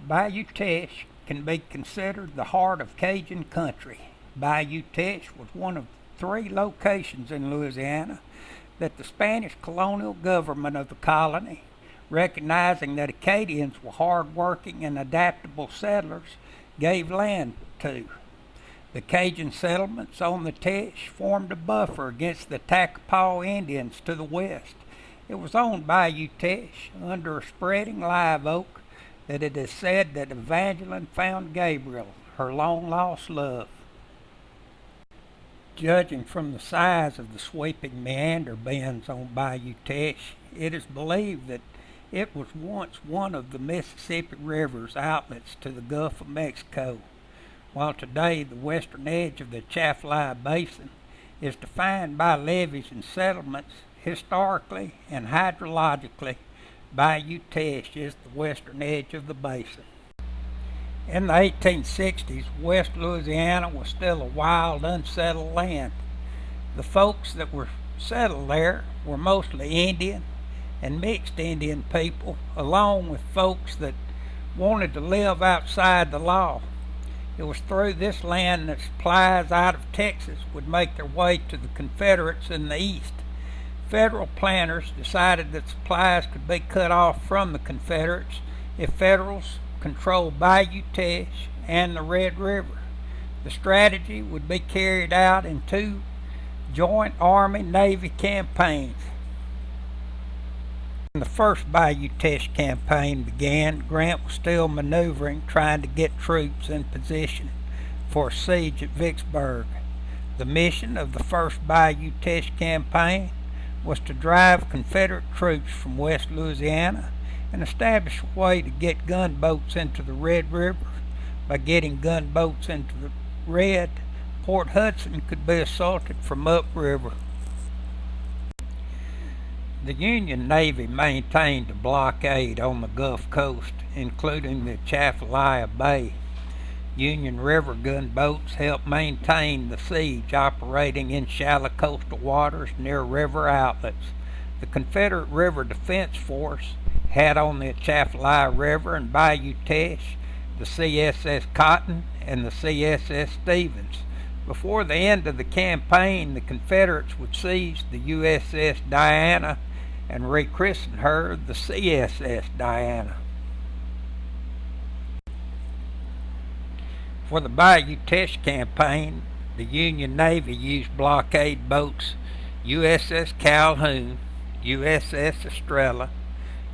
Bayou Teche can be considered the heart of Cajun country. Bayou Teche was one of 3 locations in Louisiana that the Spanish colonial government of the colony, recognizing that Acadians were hard-working and adaptable settlers, gave land to. The Cajun settlements on the Teche formed a buffer against the Takapaw Indians to the west. It was on Bayou Teche, under a spreading live oak, that it is said that Evangeline found Gabriel, her long-lost love. Judging from the size of the sweeping meander bends on Bayou Teche, it is believed that it was once one of the Mississippi River's outlets to the Gulf of Mexico, while today the western edge of the Atchafalaya Basin is defined by levees and settlements. Historically and hydrologically, Bayou Teche is the western edge of the basin. In the 1860s, West Louisiana was still a wild, unsettled land. The folks that were settled there were mostly Indian and mixed Indian people, along with folks that wanted to live outside the law. It was through this land that supplies out of Texas would make their way to the Confederates in the east. Federal planters decided that supplies could be cut off from the Confederates if Federals controlled Bayou Teche and the Red River. The strategy would be carried out in 2 joint Army-Navy campaigns. When the first Bayou Teche campaign began, Grant was still maneuvering, trying to get troops in position for a siege at Vicksburg. The mission of the first Bayou Teche campaign was to drive Confederate troops from West Louisiana and establish a way to get gunboats into the Red River. By getting gunboats into the Red, Port Hudson could be assaulted from upriver. The Union Navy maintained a blockade on the Gulf Coast, including the Atchafalaya Bay. Union River gunboats helped maintain the siege, operating in shallow coastal waters near river outlets. The Confederate River Defense Force had on the Atchafalaya River and Bayou Teche the CSS Cotton and the CSS Stevens. Before the end of the campaign, the Confederates would seize the USS Diana and rechristen her the CSS Diana. For the Bayou Teche campaign, the Union Navy used blockade boats USS Calhoun, USS Estrella,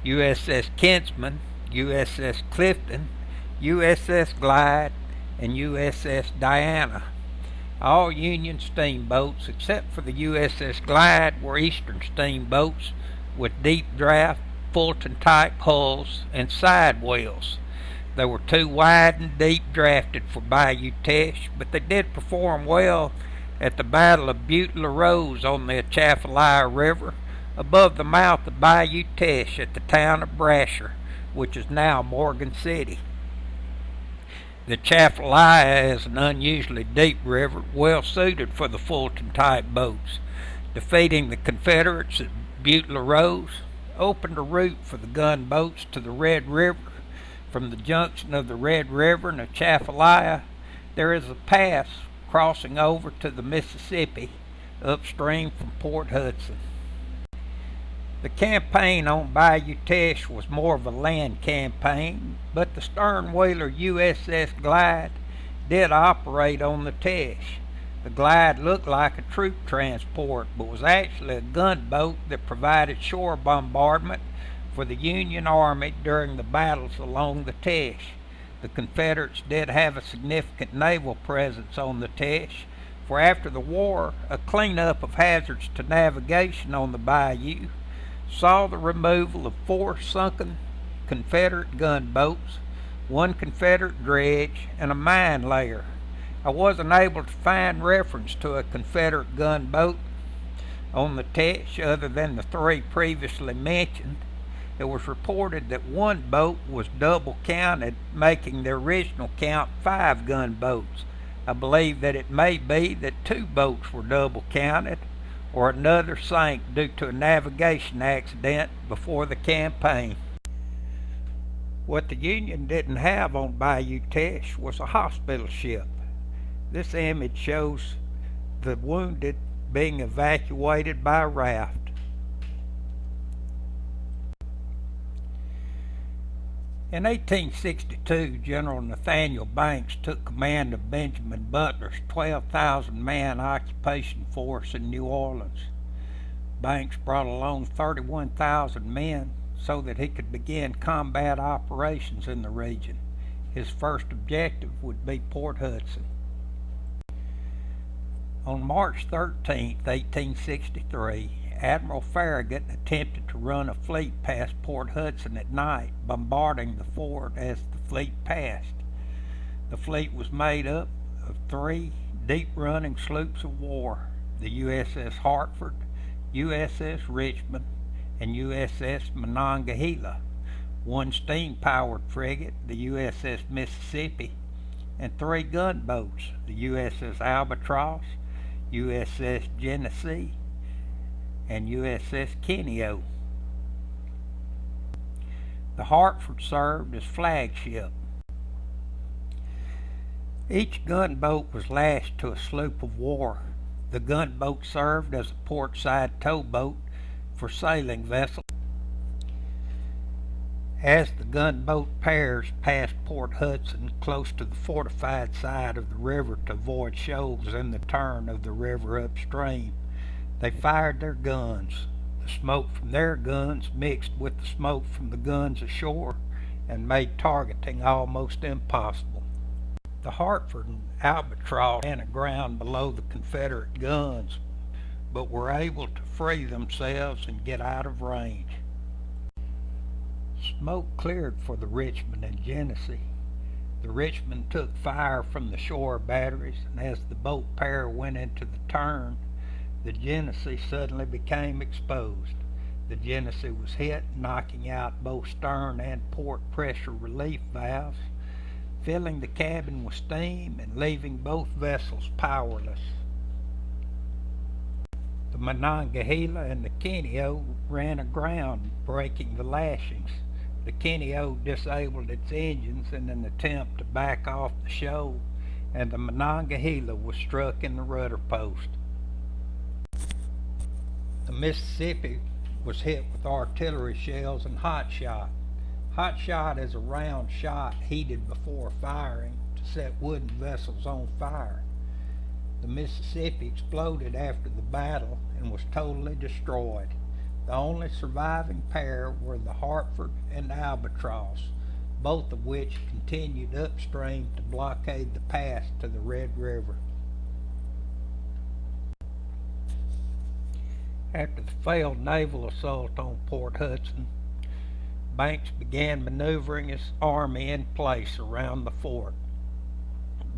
USS Kinsman, USS Clifton, USS Glide, and USS Diana. All Union steamboats, except for the USS Glide, were Eastern steamboats with deep draft, Fulton-type hulls and side wheels. They were too wide and deep drafted for Bayou Teche, but they did perform well at the Battle of Butte La Rose on the Atchafalaya River, above the mouth of Bayou Teche at the town of Brasher, which is now Morgan City. The Atchafalaya is an unusually deep river, well suited for the Fulton-type boats. Defeating the Confederates at Butte La Rose opened a route for the gunboats to the Red River. From the junction of the Red River and Atchafalaya, there is a pass crossing over to the Mississippi upstream from Port Hudson. The campaign on Bayou Teche was more of a land campaign, but the stern-wheeler USS Glide did operate on the Teche. The Glide looked like a troop transport, but was actually a gunboat that provided shore bombardment for the Union Army during the battles along the Teche. The Confederates did have a significant naval presence on the Teche, for after the war, a cleanup of hazards to navigation on the bayou saw the removal of 4 sunken Confederate gunboats, 1 Confederate dredge, and a mine layer. I wasn't able to find reference to a Confederate gunboat on the Teche other than the 3 previously mentioned. It was reported that 1 boat was double counted, making the original count 5 gunboats. I believe that it may be that 2 boats were double counted, or another sank due to a navigation accident before the campaign. What the Union didn't have on Bayou Teche was a hospital ship. This image shows the wounded being evacuated by raft. In 1862, General Nathaniel Banks took command of Benjamin Butler's 12,000-man occupation force in New Orleans. Banks brought along 31,000 men so that he could begin combat operations in the region. His first objective would be Port Hudson. On March 13, 1863, Admiral Farragut attempted to run a fleet past Port Hudson at night, bombarding the fort as the fleet passed. The fleet was made up of 3 deep-running sloops of war: the USS Hartford, USS Richmond, and USS Monongahela, 1 steam-powered frigate, the USS Mississippi, and 3 gunboats, the USS Albatross, USS Genesee, and USS Keneo. The Hartford served as flagship. Each gunboat was lashed to a sloop of war. The gunboat served as a portside towboat for sailing vessels. As the gunboat pairs passed Port Hudson close to the fortified side of the river to avoid shoals in the turn of the river upstream, they fired their guns. The smoke from their guns mixed with the smoke from the guns ashore and made targeting almost impossible. The Hartford and Albatross ran aground below the Confederate guns, but were able to free themselves and get out of range. Smoke cleared for the Richmond and Genesee. The Richmond took fire from the shore batteries, and as the boat pair went into the turn, the Genesee suddenly became exposed. The Genesee was hit, knocking out both stern and port pressure relief valves, filling the cabin with steam and leaving both vessels powerless. The Monongahela and the Keneo ran aground, breaking the lashings. The Keneo disabled its engines in an attempt to back off the shoal, and the Monongahela was struck in the rudder post. The Mississippi was hit with artillery shells and hot shot. Hot shot is a round shot heated before firing to set wooden vessels on fire. The Mississippi exploded after the battle and was totally destroyed. The only surviving pair were the Hartford and Albatross, both of which continued upstream to blockade the pass to the Red River. After the failed naval assault on Port Hudson, Banks began maneuvering his army in place around the fort.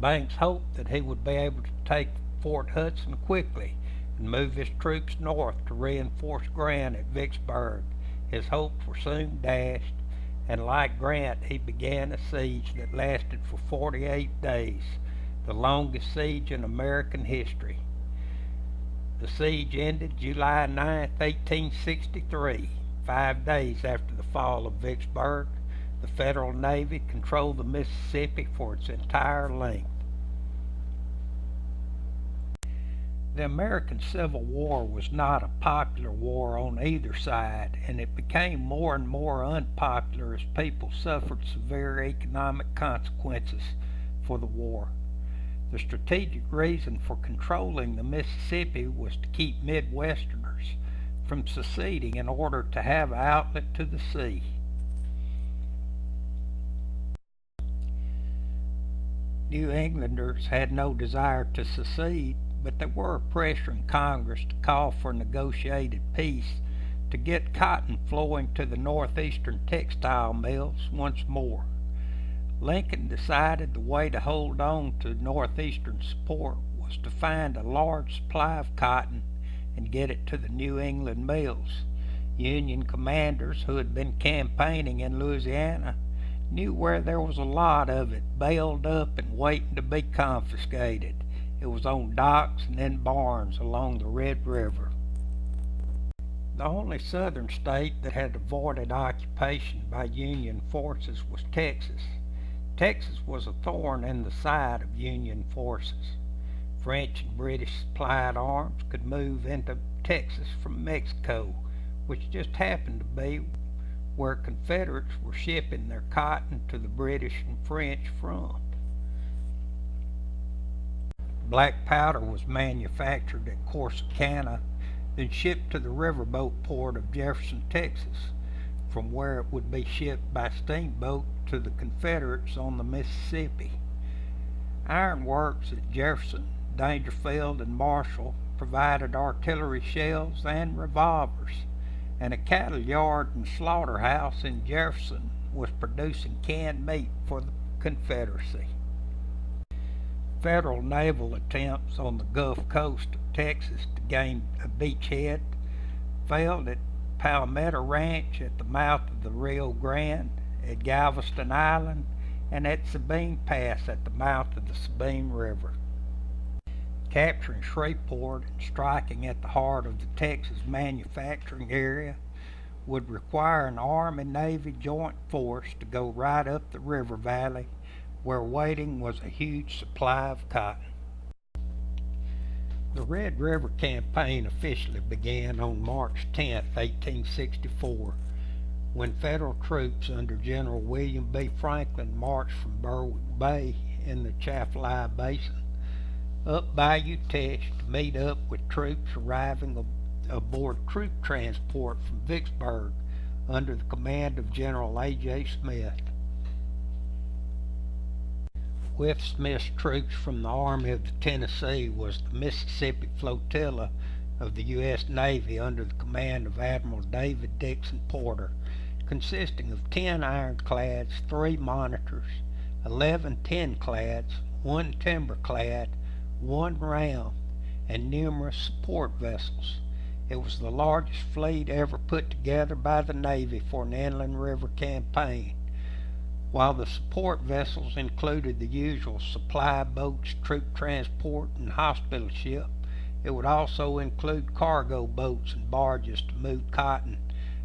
Banks hoped that he would be able to take Fort Hudson quickly and move his troops north to reinforce Grant at Vicksburg. His hopes were soon dashed, and like Grant, he began a siege that lasted for 48 days, the longest siege in American history. The siege ended July 9, 1863. 5 days after the fall of Vicksburg, the Federal Navy controlled the Mississippi for its entire length. The American Civil War was not a popular war on either side, and it became more and more unpopular as people suffered severe economic consequences for the war. The strategic reason for controlling the Mississippi was to keep Midwesterners from seceding in order to have an outlet to the sea. New Englanders had no desire to secede, but they were pressuring Congress to call for negotiated peace to get cotton flowing to the northeastern textile mills once more. Lincoln decided the way to hold on to northeastern support was to find a large supply of cotton and get it to the New England mills. Union commanders who had been campaigning in Louisiana knew where there was a lot of it baled up and waiting to be confiscated. It was on docks and in barns along the Red River. The only southern state that had avoided occupation by Union forces was Texas. Texas was a thorn in the side of Union forces. French and British supplied arms could move into Texas from Mexico, which just happened to be where Confederates were shipping their cotton to the British and French from. Black powder was manufactured at Corsicana, then shipped to the riverboat port of Jefferson, Texas, from where it would be shipped by steamboat to the Confederates on the Mississippi. Ironworks at Jefferson, Dangerfield, and Marshall provided artillery shells and revolvers, and a cattle yard and slaughterhouse in Jefferson was producing canned meat for the Confederacy. Federal naval attempts on the Gulf Coast of Texas to gain a beachhead failed at Palmetto Ranch at the mouth of the Rio Grande, at Galveston Island, and at Sabine Pass at the mouth of the Sabine River. Capturing Shreveport and striking at the heart of the Texas manufacturing area would require an Army-Navy joint force to go right up the river valley where waiting was a huge supply of cotton. The Red River Campaign officially began on March 10, 1864, when federal troops under General William B. Franklin marched from Berwick Bay in the Chaffalaya Basin up Bayou Teche to meet up with troops arriving aboard troop transport from Vicksburg under the command of General A.J. Smith. With Smith's troops from the Army of the Tennessee was the Mississippi Flotilla of the U.S. Navy under the command of Admiral David Dixon Porter, consisting of 10 ironclads, 3 monitors, 11 tin-clads, 1 timber-clad, 1 ram, and numerous support vessels. It was the largest fleet ever put together by the Navy for an inland river campaign. While the support vessels included the usual supply boats, troop transport, and hospital ship, it would also include cargo boats and barges to move cotton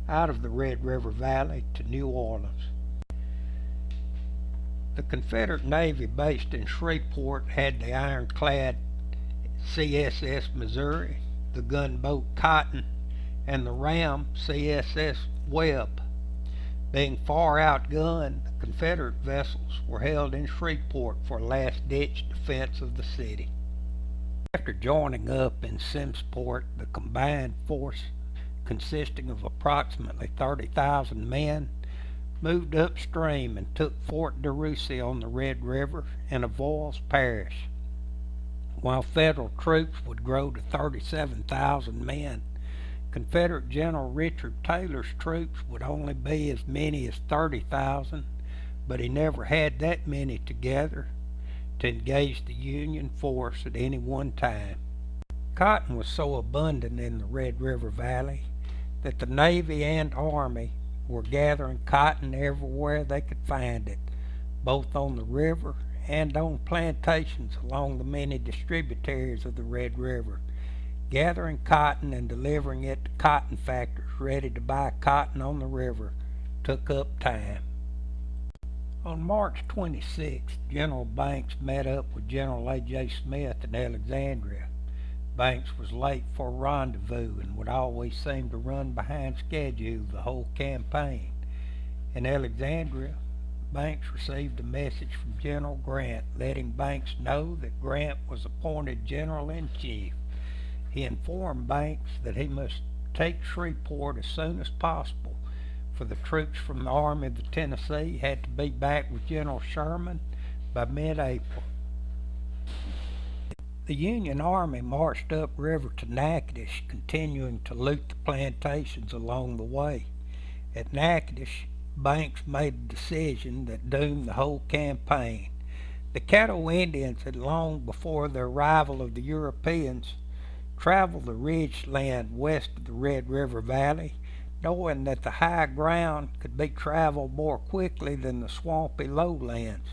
out of the Red River Valley to New Orleans. The Confederate Navy based in Shreveport had the ironclad CSS Missouri, the gunboat Cotton, and the ram CSS Webb. Being far outgunned, the Confederate vessels were held in Shreveport for a last-ditch defense of the city. After joining up in Simmsport, the combined force, consisting of approximately 30,000 men, moved upstream and took Fort DeRussy on the Red River in Avoyelles Parish. While Federal troops would grow to 37,000 men, Confederate General Richard Taylor's troops would only be as many as 30,000, but he never had that many together to engage the Union force at any one time. Cotton was so abundant in the Red River Valley that the Navy and Army were gathering cotton everywhere they could find it, both on the river and on plantations along the many distributaries of the Red River. Gathering cotton and delivering it to cotton factories ready to buy cotton on the river took up time. On March 26, General Banks met up with General A.J. Smith in Alexandria. Banks was late for a rendezvous and would always seem to run behind schedule the whole campaign. In Alexandria, Banks received a message from General Grant letting Banks know that Grant was appointed General-in-Chief. He informed Banks that he must take Shreveport as soon as possible, for the troops from the Army of the Tennessee had to be back with General Sherman by mid-April. The Union Army marched upriver to Natchitoches, continuing to loot the plantations along the way. At Natchitoches, Banks made a decision that doomed the whole campaign. The Caddo Indians had long before the arrival of the Europeans traveled the ridge land west of the Red River Valley, knowing that the high ground could be traveled more quickly than the swampy lowlands.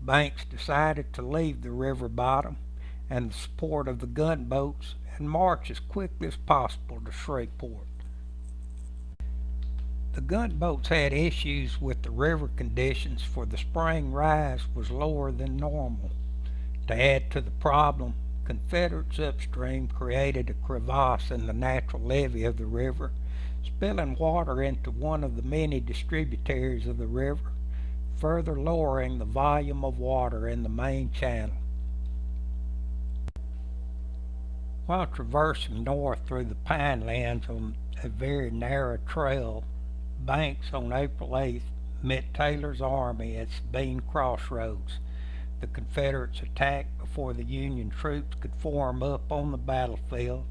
Banks decided to leave the river bottom and the support of the gunboats and march as quickly as possible to Shreveport. The gunboats had issues with the river conditions, for the spring rise was lower than normal. To add to the problem, Confederates upstream created a crevasse in the natural levee of the river, spilling water into one of the many distributaries of the river, further lowering the volume of water in the main channel. While traversing north through the pine lands on a very narrow trail, Banks on April 8th met Taylor's army at Sabine Crossroads. The Confederates attacked before the Union troops could form up on the battlefield,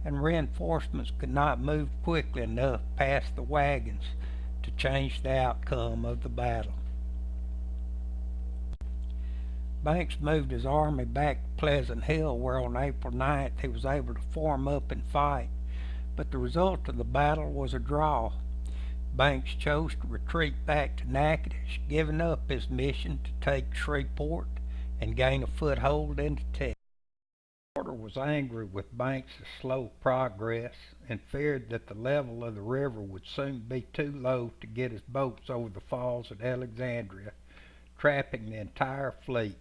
and reinforcements could not move quickly enough past the wagons to change the outcome of the battle. Banks moved his army back to Pleasant Hill, where on April 9th he was able to form up and fight, but the result of the battle was a draw. Banks chose to retreat back to Natchitoches, giving up his mission to take Shreveport and gain a foothold into Texas. Porter was angry with Banks' slow progress and feared that the level of the river would soon be too low to get his boats over the falls at Alexandria, trapping the entire fleet.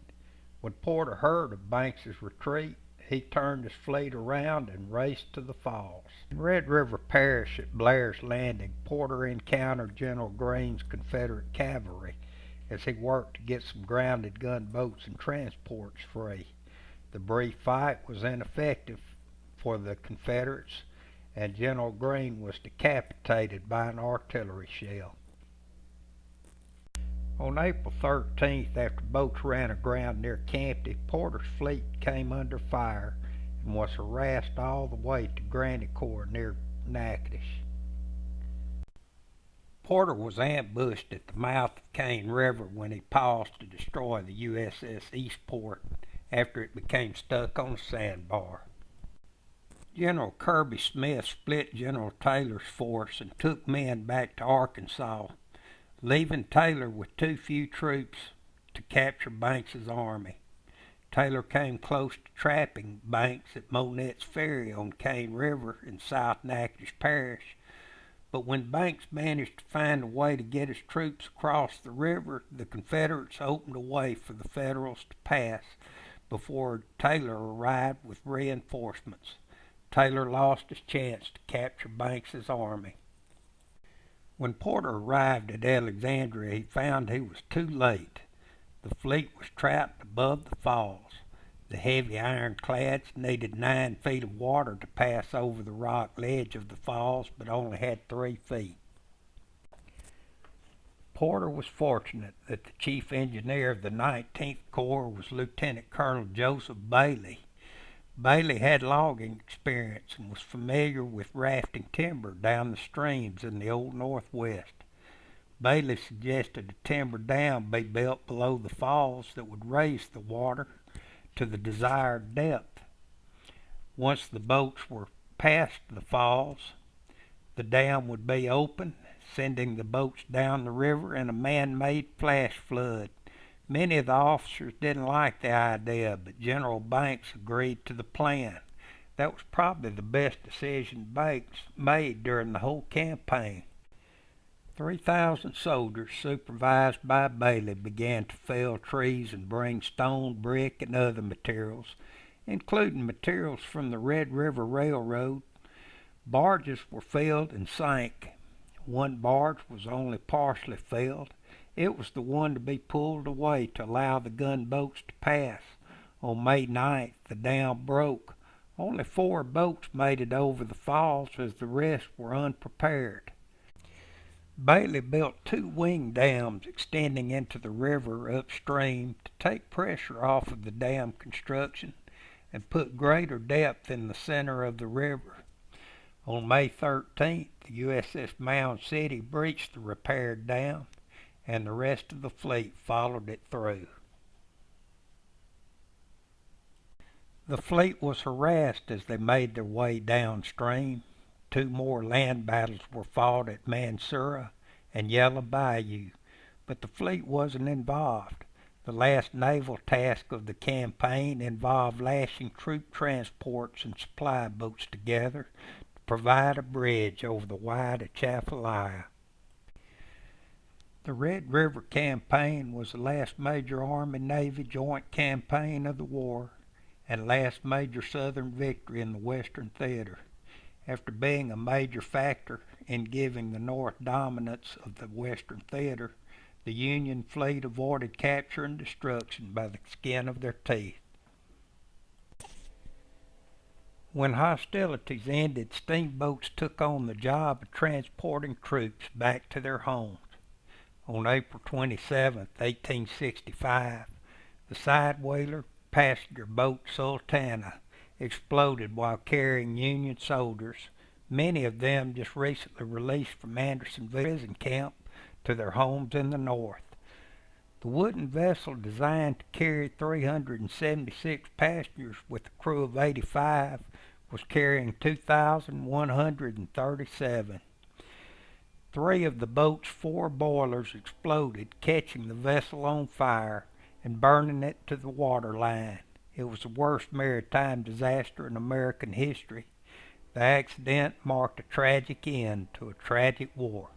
When Porter heard of Banks' retreat, he turned his fleet around and raced to the falls. In Red River Parish at Blair's Landing, Porter encountered General Greene's Confederate cavalry as he worked to get some grounded gunboats and transports free. The brief fight was ineffective for the Confederates, and General Greene was decapitated by an artillery shell. On April 13th, after boats ran aground near Campty, Porter's fleet came under fire and was harassed all the way to Grandicourt near Natchitoches. Porter was ambushed at the mouth of Cane River when he paused to destroy the USS Eastport after it became stuck on a sandbar. General Kirby Smith split General Taylor's force and took men back to Arkansas, leaving Taylor with too few troops to capture Banks's army. Taylor came close to trapping Banks at Monette's Ferry on Cane River in South Natchitoches Parish, but when Banks managed to find a way to get his troops across the river, the Confederates opened a way for the Federals to pass before Taylor arrived with reinforcements. Taylor lost his chance to capture Banks's army. When Porter arrived at Alexandria, he found he was too late. The fleet was trapped above the falls. The heavy ironclads needed 9 feet of water to pass over the rock ledge of the falls, but only had 3 feet. Porter was fortunate that the chief engineer of the 19th Corps was Lieutenant Colonel Joseph Bailey. Bailey had logging experience and was familiar with rafting timber down the streams in the Old Northwest. Bailey suggested a timber dam be built below the falls that would raise the water to the desired depth. Once the boats were past the falls, the dam would be open, sending the boats down the river in a man-made flash flood. Many of the officers didn't like the idea, but General Banks agreed to the plan. That was probably the best decision Banks made during the whole campaign. 3,000 soldiers, supervised by Bailey, began to fell trees and bring stone, brick, and other materials, including materials from the Red River Railroad. Barges were filled and sank. One barge was only partially filled. It was the one to be pulled away to allow the gunboats to pass. On May 9th, the dam broke. Only 4 boats made it over the falls, as the rest were unprepared. Bailey built 2 wing dams extending into the river upstream to take pressure off of the dam construction and put greater depth in the center of the river. On May 13th, the USS Mound City breached the repaired dam, and the rest of the fleet followed it through. The fleet was harassed as they made their way downstream. 2 more land battles were fought at Mansura and Yellow Bayou, but the fleet wasn't involved. The last naval task of the campaign involved lashing troop transports and supply boats together to provide a bridge over the wide Atchafalaya. The Red River Campaign was the last major Army-Navy joint campaign of the war and last major Southern victory in the Western Theater. After being a major factor in giving the North dominance of the Western Theater, the Union fleet avoided capture and destruction by the skin of their teeth. When hostilities ended, steamboats took on the job of transporting troops back to their homes. On April 27, 1865, the side-whaler passenger boat Sultana exploded while carrying Union soldiers, many of them just recently released from Andersonville prison camp, to their homes in the North. The wooden vessel, designed to carry 376 passengers with a crew of 85, was carrying 2,137. Three of the boat's four boilers exploded, catching the vessel on fire and burning it to the waterline. It was the worst maritime disaster in American history. The accident marked a tragic end to a tragic war.